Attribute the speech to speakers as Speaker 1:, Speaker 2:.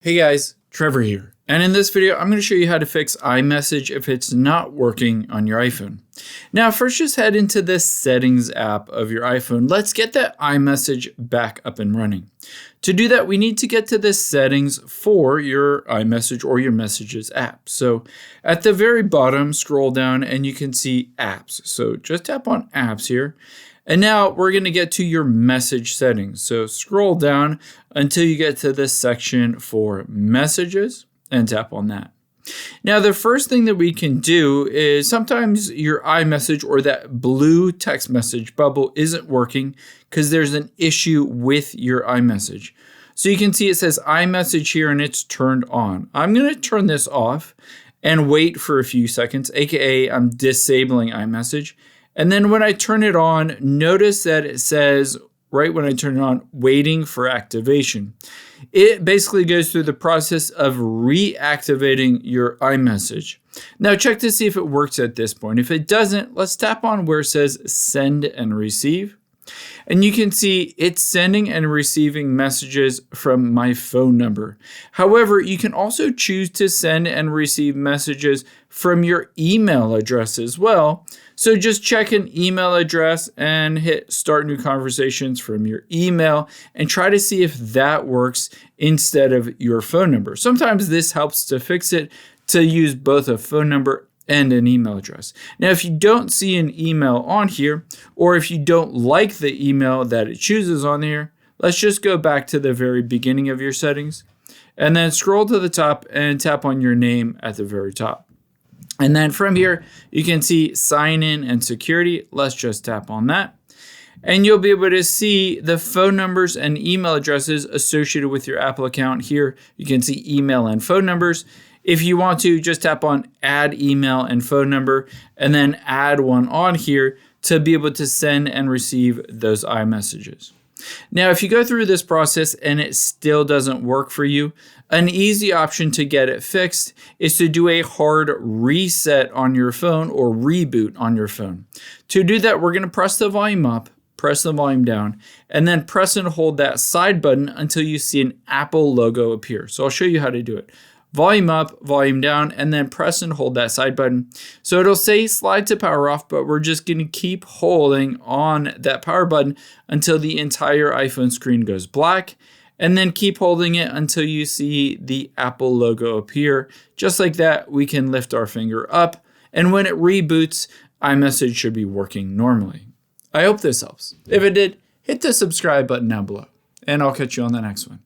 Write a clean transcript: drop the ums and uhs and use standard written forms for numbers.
Speaker 1: Hey guys, Trevor here. And in this video, I'm going to show you how to fix iMessage if it's not working on your iPhone. Now, first just head into the Settings app of your iPhone. Let's get that iMessage back up and running. To do that, we need to get to the settings for your iMessage or your Messages app. So at the very bottom, scroll down and you can see Apps. So just tap on Apps here. And now we're going to get to your message settings. So scroll down until you get to this section for messages and tap on that. Now, the first thing that we can do is sometimes your iMessage or that blue text message bubble isn't working because there's an issue with your iMessage. So you can see it says iMessage here and it's turned on. I'm going to turn this off and wait for a few seconds, aka I'm disabling iMessage. And then when I turn it on, notice that it says, right when I turn it on, waiting for activation. It basically goes through the process of reactivating your iMessage. Now check to see if it works at this point. If it doesn't, let's tap on where it says send and receive. And you can see it's sending and receiving messages from my phone number. However, you can also choose to send and receive messages from your email address as well. So just check an email address and hit start new conversations from your email and try to see if that works instead of your phone number. Sometimes this helps to fix it to use both a phone number and an email address. Now, if you don't see an email on here, or if you don't like the email that it chooses on here, let's just go back to the very beginning of your settings and then scroll to the top and tap on your name at the very top. And then from here, you can see sign in and security. Let's just tap on that. And you'll be able to see the phone numbers and email addresses associated with your Apple account here. You can see email and phone numbers. If you want to, just tap on add email and phone number and then add one on here to be able to send and receive those iMessages. Now, if you go through this process and it still doesn't work for you, an easy option to get it fixed is to do a hard reset on your phone or reboot on your phone. To do that, we're going to press the volume up, press the volume down, and then press and hold that side button until you see an Apple logo appear. So I'll show you how to do it. Volume up, volume down, and then press and hold that side button. So it'll say slide to power off, but we're just going to keep holding on that power button until the entire iPhone screen goes black, and then keep holding it until you see the Apple logo appear. Just like that, we can lift our finger up, and when it reboots, iMessage should be working normally. I hope this helps. If it did, hit the subscribe button down below, and I'll catch you on the next one.